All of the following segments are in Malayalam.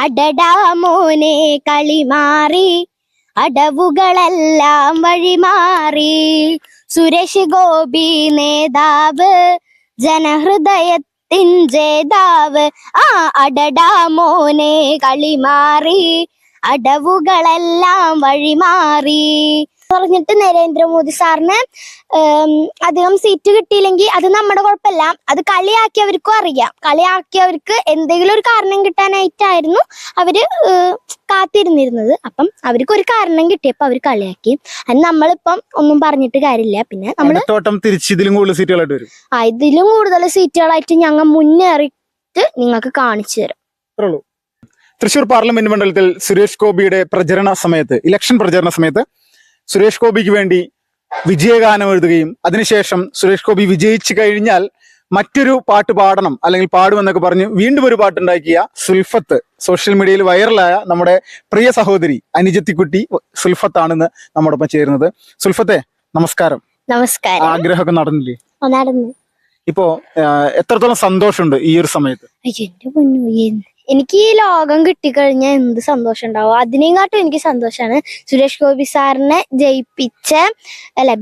അടടാ മോനെ കളിമാറി അടവുകളെല്ലാം വഴിമാറി. സുരേഷ് ഗോപി നേതാവ് ജനഹൃദയത്തിൻ ജേതാവ്. അടടാ മോനെ കളിമാറി അടവുകളെല്ലാം വഴിമാറി പറഞ്ഞിട്ട് നരേന്ദ്രമോദി സാറിന് അധികം സീറ്റ് കിട്ടിയില്ലെങ്കിൽ അത് നമ്മുടെ കുഴപ്പമില്ല, അത് കളിയാക്കിയവർക്കും അറിയാം. കളിയാക്കിയവർക്ക് എന്തെങ്കിലും ഒരു കാരണം കിട്ടാനായിട്ടായിരുന്നു അവര് കാത്തിരുന്നിരുന്നത്. അപ്പം അവർക്ക് ഒരു കാരണം കിട്ടിയപ്പോ അവര് കളിയാക്കി. അത് നമ്മളിപ്പം ഒന്നും പറഞ്ഞിട്ട് കാര്യമില്ല. പിന്നെ നമ്മള് ഇതിലും കൂടുതൽ സീറ്റുകളായിട്ട് ഞങ്ങൾ മുന്നേറിയിട്ട് നിങ്ങൾക്ക് കാണിച്ചു തരാം. തൃശൂർ പാർലമെന്റ് മണ്ഡലത്തിൽ സുരേഷ് ഗോപിയുടെ ഇലക്ഷൻ പ്രചരണ സമയത്ത് സുരേഷ് ഗോപിക്ക് വേണ്ടി വിജയഗാനം എഴുതുകയും അതിനുശേഷം സുരേഷ് ഗോപി വിജയിച്ചു കഴിഞ്ഞാൽ മറ്റൊരു പാട്ട് പാടണം അല്ലെങ്കിൽ പാടുമെന്നൊക്കെ പറഞ്ഞ് വീണ്ടും ഒരു പാട്ടുണ്ടാക്കിയ സുൽഫത്ത്, സോഷ്യൽ മീഡിയയിൽ വൈറലായ നമ്മുടെ പ്രിയ സഹോദരി അനുജത്തിക്കുട്ടി സുൽഫത്താണെന്ന് നമ്മോടൊപ്പം ചേരുന്നത്. സുൽഫത്തെ നമസ്കാരം. നമസ്കാരം. ആഗ്രഹമൊക്കെ നടന്നില്ലേ? നടന്നു. ഇപ്പോ എത്രത്തോളം സന്തോഷമുണ്ട് ഈ ഒരു സമയത്ത്? എനിക്ക് ഈ ലോകം കിട്ടിക്കഴിഞ്ഞാൽ എന്ത് സന്തോഷം ഉണ്ടാവും. അതിനെക്കാട്ടും എനിക്ക് സന്തോഷമാണ് സുരേഷ് ഗോപി സാറിനെ ജയിപ്പിച്ച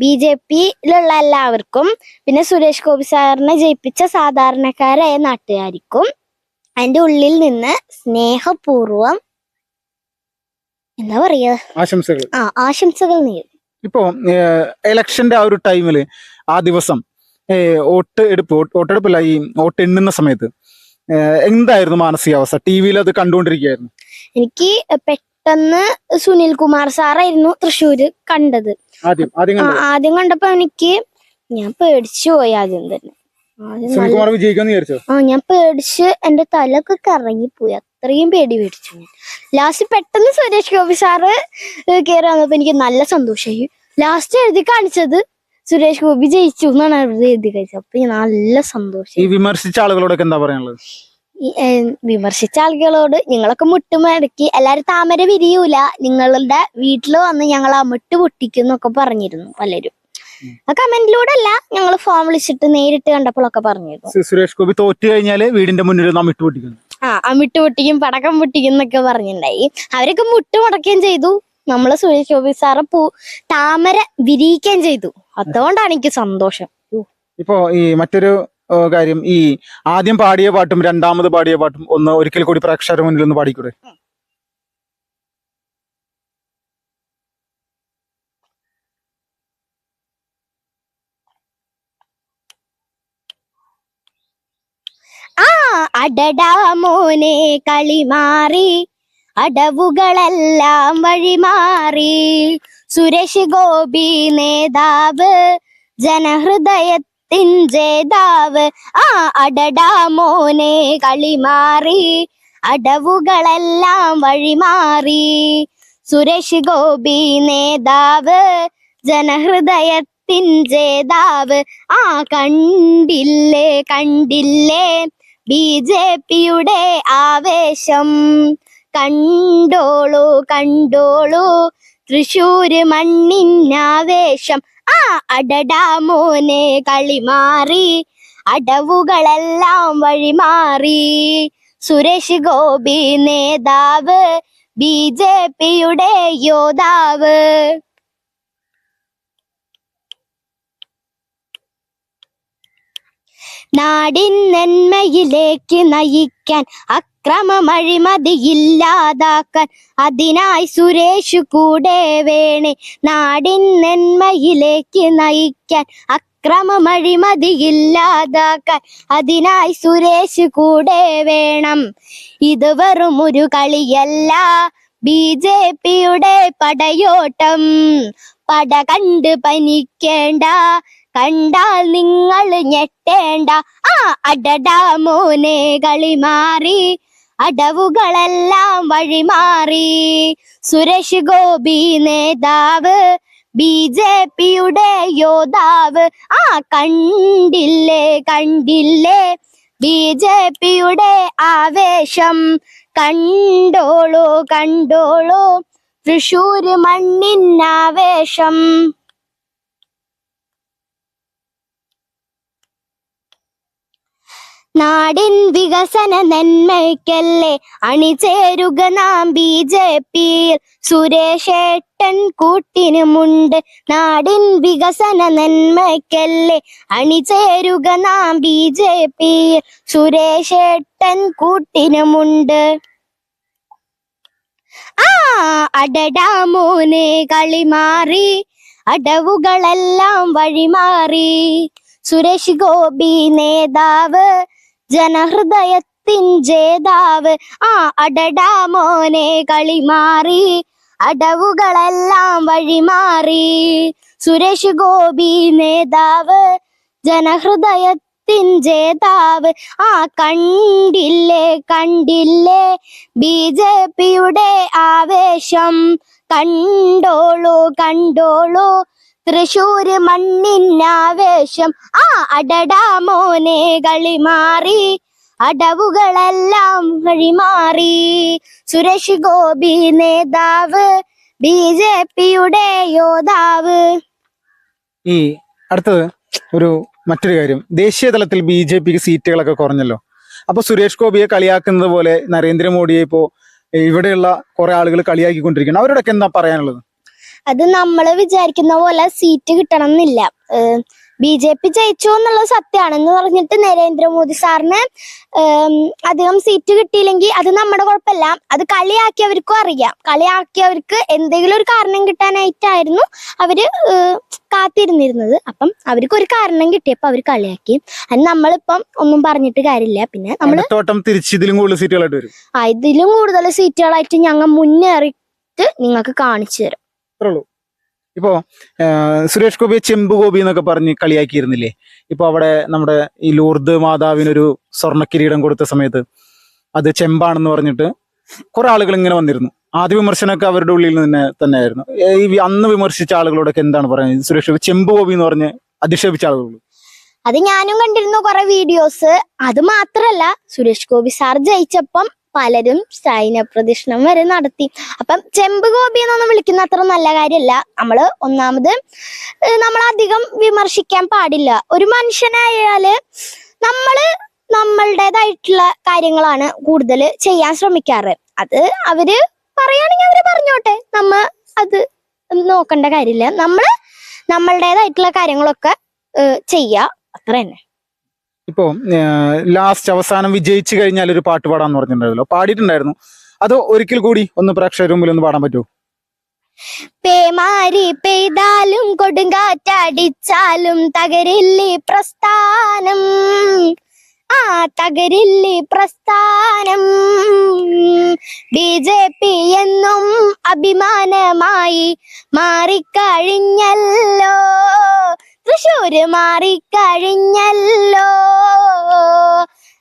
BJPയിലുള്ള എല്ലാവർക്കും, പിന്നെ സുരേഷ് ഗോപി സാറിനെ ജയിപ്പിച്ച സാധാരണക്കാരായ നാട്ടുകാർക്കും അതിന്റെ ഉള്ളിൽ നിന്ന് സ്നേഹപൂർവം എന്താ പറയാ ആശംസകൾ നേരും. ഇപ്പോ ഇലക്ഷന്റെ ആ ഒരു ടൈമില് ആ ദിവസം വോട്ടെടുപ്പല്ല, ഈ വോട്ട് എണ്ണുന്ന സമയത്ത് എന്തായിരുന്നു മാനസികാവസ്ഥ? ടിവിയിൽ അത് കണ്ടുകൊണ്ടിരിക്കുകയായിരുന്നു. എനിക്ക് പെട്ടെന്ന് സുനിൽ കുമാർ സാറായിരുന്നു തൃശ്ശൂര് കണ്ടത്. ആദ്യം കണ്ടപ്പോ ഞാൻ പേടിച്ചു പോയി. ആദ്യം തന്നെ ഞാൻ പേടിച്ച് എന്റെ തലൊക്കെ കറങ്ങിപ്പോയി. അത്രയും പേടി പേടിച്ചു. ലാസ്റ്റ് പെട്ടെന്ന് സുരേഷ് ഗോപി സാറ് കയറി വന്നപ്പോ എനിക്ക് നല്ല സന്തോഷമായി. ലാസ്റ്റ് എഴുതി കാണിച്ചത് സുരേഷ് ഗോപി ജയിച്ചു എന്നാണ് അവരുടെ എഴുതി കഴിച്ചത്. അപ്പൊ നല്ല സന്തോഷം. ഈ വിമർശിച്ച ആളുകളോടൊക്കെ എന്താ പറയാനുള്ളത്? വിമർശിച്ച ആളുകളോട് ഞങ്ങളൊക്കെ മുട്ടുമടക്കി എല്ലാരും താമര വിരിയൂല, നിങ്ങളുടെ വീട്ടിൽ വന്ന് ഞങ്ങൾ അമിട്ട് പൊട്ടിക്കും എന്നൊക്കെ പറഞ്ഞിരുന്നു പലരും. ആ കമന്റിലൂടെ അല്ല, ഞങ്ങൾ ഫോൺ വിളിച്ചിട്ട് നേരിട്ട് കണ്ടപ്പോഴൊക്കെ പറഞ്ഞിരുന്നു സുരേഷ് ഗോപി തോറ്റു കഴിഞ്ഞാല് വീടിന്റെ മുന്നിൽ അമിട്ട് പൊട്ടിക്കും, അമിട്ട് പൊട്ടിക്കും, പടക്കം പൊട്ടിക്കും എന്നൊക്കെ പറഞ്ഞിട്ടുണ്ടായി. അവരൊക്കെ മുട്ടുമടക്കുകയും ചെയ്തു. നമ്മള് സുരേഷ് ഗോപി സാറ് താമര വിരിയിക്കുകയും ചെയ്തു. അതുകൊണ്ടാണ് എനിക്ക് സന്തോഷം. ഇപ്പോ ഈ മറ്റൊരു കാര്യം, ഈ ആദ്യം പാടിയ പാട്ടും രണ്ടാമത് പാടിയ പാട്ടും ഒന്ന് ഒരിക്കൽ കൂടി പ്രേക്ഷകരുടെ മുന്നിൽ ഒന്ന് പാടിക്കൂടെ? അടടാ മോനെ കളിമാറി അടവുകളെല്ലാം വഴിമാറി. സുരേഷ് ഗോപി നേതാവ് ജനഹൃദയത്തിൻ ജേതാവ്. അടടാ മോനെ കളിമാറി അടവുകളെല്ലാം വഴിമാറി. സുരേഷ് ഗോപി നേതാവ് ജനഹൃദയത്തിൻ ജേതാവ്. കണ്ടില്ലേ കണ്ടില്ലേ BJPയുടെ ആവേശം, കണ്ടോളൂ കണ്ടോളൂ തൃശ്ശൂര് മണ്ണിനാവേശം. അടടാ മോനെ കളിമാറി അടവുകളെല്ലാം വഴിമാറി. സുരേഷ് ഗോപി നേതാവ് BJPയുടെ യോദ്ധാവ്. നാടിൻ നന്മയിലേക്ക് നയിക്കാൻ, അക്രമമഴിമതിയില്ലാതാക്കാൻ, അതിനായി സുരേഷ് കൂടെ വേണേ. നാടിൻ നന്മയിലേക്ക് നയിക്കാൻ, അക്രമമഴിമതിയില്ലാതാക്കാൻ, അതിനായി സുരേഷ് കൂടെ വേണം. ഇത് വെറും ഒരു കളിയല്ല, BJPയുടെ പടയോട്ടം. പട കണ്ട് പനിക്കേണ്ട, കണ്ടാൽ നിങ്ങൾ ഞെട്ടേണ്ട. അടടാ മോനെ കളിമാറി അടവുകളെല്ലാം വഴിമാറി. സുരേഷ് ഗോപി നേതാവ് BJPയുടെ യോദ്ധാവ്. കണ്ടില്ലേ കണ്ടില്ലേ BJPയുടെ ആവേശം, കണ്ടോളൂ കണ്ടോളൂ തൃശ്ശൂര് മണ്ണിനാവേശം. നാടിൻ വികസന നന്മയ്ക്കല്ലേ അണിചേരുക നാം BJP-യിൽ. സുരേഷേട്ടൻ കൂട്ടിനുമുണ്ട്. നാടിൻ വികസന നന്മയ്ക്കല്ലേ അണിചേരുക നാം BJP-യിൽ. സുരേഷേട്ടൻ കൂട്ടിനുമുണ്ട്. അടടാ മോനെ കളി മാറി, അടവുകളെല്ലാം വഴിമാറി. സുരേഷ് ഗോപി നേതാവ്, ജനഹൃദയത്തിൻ ജേതാവ്. അടടാ മോനെ കളി മാറി, അടവുകളെല്ലാം വഴിമാറി. സുരേഷ് ഗോപി നേതാവ്, ജനഹൃദയത്തിൻ ജേതാവ്. കണ്ടില്ലേ കണ്ടില്ലേ BJP-യുടെ ആവേശം. കണ്ടോളൂ കണ്ടോളൂ തൃശൂര് മണ്ണിനാവേശം. അടടാ മോനെ കളി മാറി, അടവുകളെല്ലാം വഴിമാറി. സുരേഷ് ഗോപി നേതാവ്, BJP-യുടെ യോദ്ധാവ്. ഈ അടുത്തത് മറ്റൊരു കാര്യം, ദേശീയ തലത്തിൽ BJP-ക്ക് സീറ്റുകളൊക്കെ കുറഞ്ഞല്ലോ. അപ്പൊ സുരേഷ് ഗോപിയെ കളിയാക്കുന്നത് പോലെ നരേന്ദ്രമോദിയെ ഇപ്പോ ഇവിടെയുള്ള കുറെ ആളുകൾ കളിയാക്കിക്കൊണ്ടിരിക്കണം. അവരോടൊക്കെ എന്താ പറയാനുള്ളത്? അത് നമ്മൾ വിചാരിക്കുന്ന പോലെ സീറ്റ് കിട്ടണം എന്നില്ല. BJP ജയിച്ചു എന്നുള്ളത് സത്യമാണെന്ന് പറഞ്ഞിട്ട് നരേന്ദ്രമോദി സാറിന് അധികം സീറ്റ് കിട്ടിയില്ലെങ്കിൽ അത് നമ്മുടെ കുഴപ്പമില്ല. അത് കളിയാക്കിയവർക്കും അറിയാം. കളിയാക്കിയവർക്ക് എന്തെങ്കിലും ഒരു കാരണം കിട്ടാനായിട്ടായിരുന്നു അവര് കാത്തിരുന്നിരുന്നത്. അപ്പം അവർക്ക് ഒരു കാരണം കിട്ടിയപ്പോ അവർ കളിയാക്കി. അത് നമ്മളിപ്പം ഒന്നും പറഞ്ഞിട്ട് കാര്യമില്ല. പിന്നെ ഇതിലും കൂടുതൽ സീറ്റുകളായിട്ട് വരും. ഇതിലും കൂടുതൽ സീറ്റുകളായിട്ട് ഞങ്ങൾ മുന്നേറിയിട്ട് നിങ്ങൾക്ക് കാണിച്ചു തരാം. ഇപ്പോ സുരേഷ് ഗോപിയെ ചെമ്പ് ഗോപി എന്നൊക്കെ പറഞ്ഞ് കളിയാക്കിയിരുന്നില്ലേ? ഇപ്പൊ അവിടെ നമ്മുടെ ഈ ലൂർദ് മാതാവിനൊരു സ്വർണ്ണ കിരീടം കൊടുത്ത സമയത്ത് അത് ചെമ്പാണെന്ന് പറഞ്ഞിട്ട് കുറെ ആളുകൾ ഇങ്ങനെ വന്നിരുന്നു. ആദ്യ വിമർശനമൊക്കെ അവരുടെ ഉള്ളിൽ തന്നെയായിരുന്നു. ഈ അന്ന് വിമർശിച്ച ആളുകളോടൊക്കെ എന്താണ് പറയുന്നത്? സുരേഷ് ഗോപി ചെമ്പ് ഗോപി എന്ന് പറഞ്ഞ് അധിക്ഷേപിച്ച ആളുകൾ അത് ഞാനും കണ്ടിരുന്നു കുറെ വീഡിയോസ്. അത് മാത്രല്ല, സുരേഷ് ഗോപി സാർ ജയിച്ചപ്പം പലരും സൈന്യ പ്രദക്ഷിണം വരെ നടത്തി. അപ്പം ചെമ്പ് ഗോപി എന്നൊന്നും വിളിക്കുന്ന അത്ര നല്ല കാര്യമല്ല. ഒന്നാമത് നമ്മളധികം വിമർശിക്കാൻ പാടില്ല. ഒരു മനുഷ്യനായാല് നമ്മളുടേതായിട്ടുള്ള കാര്യങ്ങളാണ് കൂടുതൽ ചെയ്യാൻ ശ്രമിക്കാറ്. അത് അവര് പറയുകയാണെങ്കിൽ അവര് പറഞ്ഞോട്ടെ, അത് നോക്കേണ്ട കാര്യമില്ല. നമ്മളുടേതായിട്ടുള്ള കാര്യങ്ങളൊക്കെ ചെയ്യാ, അത്ര തന്നെ. ഇപ്പോ ലാസ്റ്റ് അവസാനം വിജയിച്ചു കഴിഞ്ഞാൽ ഒരു പാട്ട് പാടാന്ന് പറഞ്ഞിട്ടുണ്ടായിരുന്നല്ലോ, പാടിയിട്ടുണ്ടായിരുന്നു. അത് ഒരിക്കൽ കൂടി ഒന്ന് പ്രേക്ഷകരുടെ മുമ്പിൽ ഒന്ന് പാടാൻ പറ്റുമോ? പേമാരി പെയ്താലും കൊടുങ്കാറ്റടിച്ചാലും തകരില്ലേ പ്രസ്ഥാനം, തകരില്ലേ പ്രസ്ഥാനം. BJP എന്നും അഭിമാനമായി മാറിക്കഴിഞ്ഞല്ലോ, തൃശ്ശൂര് മാറിക്കഴിഞ്ഞല്ലോ.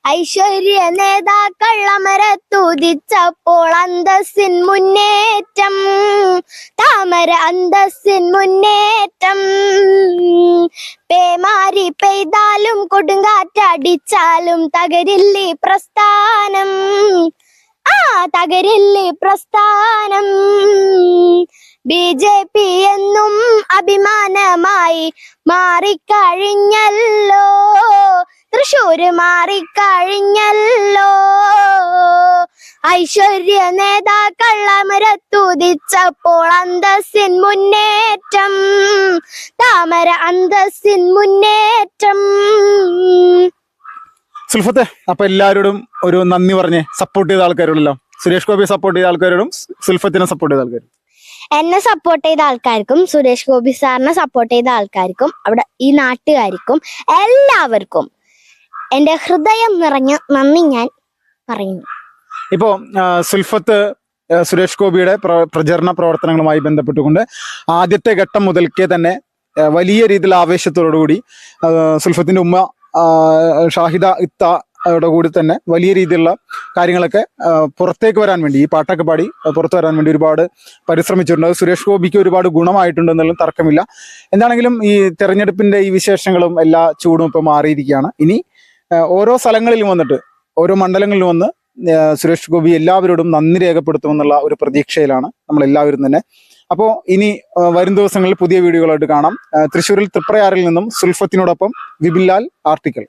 ഐശ്വര്യ നേതാക്കൾ അമരത്തുദിച്ചപ്പോൾ അന്തസ്സിൻ മുന്നേറ്റം, താമര അന്തസ്സിൻ മുന്നേറ്റം. പേമാരി പെയ്താലും കൊടുങ്കാറ്റടിച്ചാലും തകരില്ലേ പ്രസ്ഥാനം, തകരില്ലേ പ്രസ്ഥാനം. BJP എന്നും അഭിമാനമായി മാറിക്കഴിഞ്ഞല്ലോ, തൃശ്ശൂര് മാറിക്കഴിഞ്ഞല്ലോ. ഐശ്വര്യ നേതാക്കൾ അമരത്തുദിച്ചപ്പോൾ അന്തസ്സിൻ മുന്നേറ്റം, താമര അന്തസ്സിൻ മുന്നേറ്റം. സുൽഫത്തെ, അപ്പൊ എല്ലാവരോടും ഒരു നന്ദി പറഞ്ഞേ. സപ്പോർട്ട് ചെയ്ത ആൾക്കാരോടെല്ലാം, സുരേഷ് ഗോപിയെ സപ്പോർട്ട് ചെയ്ത ആൾക്കാരോടും സുൽഫത്തിനെ സപ്പോർട്ട് ചെയ്ത ആൾക്കാരും, എന്നെ സപ്പോർട്ട് ചെയ്ത ആൾക്കാർക്കും സുരേഷ് ഗോപി സാറിനെ സപ്പോർട്ട് ചെയ്ത ആൾക്കാർക്കും അവിടെ ഈ നാട്ടുകാർക്കും എല്ലാവർക്കും എന്റെ ഹൃദയം നിറഞ്ഞ നന്ദി ഞാൻ പറയുന്നു. ഇപ്പോ സുൽഫത്ത് സുരേഷ് ഗോപിയുടെ പ്രചരണ പ്രവർത്തനങ്ങളുമായി ബന്ധപ്പെട്ടുകൊണ്ട് ആദ്യത്തെ ഘട്ടം മുതൽക്കേ തന്നെ വലിയ രീതിയിൽ ആവേശത്തോടുകൂടി സുൽഫത്തിന്റെ ഉമ്മ ഷാഹിദ ഇത്തയുടെ കൂടി തന്നെ വലിയ രീതിയിലുള്ള കാര്യങ്ങളൊക്കെ പുറത്തേക്ക് വരാൻ വേണ്ടി, ഈ പാട്ടൊക്കെ പാടി പുറത്തു വരാൻ വേണ്ടി ഒരുപാട് പരിശ്രമിച്ചിട്ടുണ്ട്. അത് സുരേഷ് ഗോപിക്ക് ഒരുപാട് ഗുണമായിട്ടുണ്ടെന്നുള്ള തർക്കമില്ല. എന്താണെങ്കിലും ഈ തെരഞ്ഞെടുപ്പിന്റെ ഈ വിശേഷങ്ങളും എല്ലാ ചൂടും ഇപ്പൊ മാറിയിരിക്കുകയാണ്. ഇനി ഓരോ സ്ഥലങ്ങളിലും വന്നിട്ട്, ഓരോ മണ്ഡലങ്ങളിലും വന്ന് സുരേഷ് ഗോപി എല്ലാവരോടും നന്ദി രേഖപ്പെടുത്തുമെന്നുള്ള ഒരു പ്രതീക്ഷയിലാണ് നമ്മളെല്ലാവരും തന്നെ. അപ്പോൾ ഇനി വരും ദിവസങ്ങളിൽ പുതിയ വീഡിയോകളായിട്ട് കാണാം. തൃശ്ശൂരിൽ തൃപ്രയാറിൽ നിന്നും സുൽഫത്തിനോടൊപ്പം വിപിൻലാൽ, ആർട്ടിക്കൽ.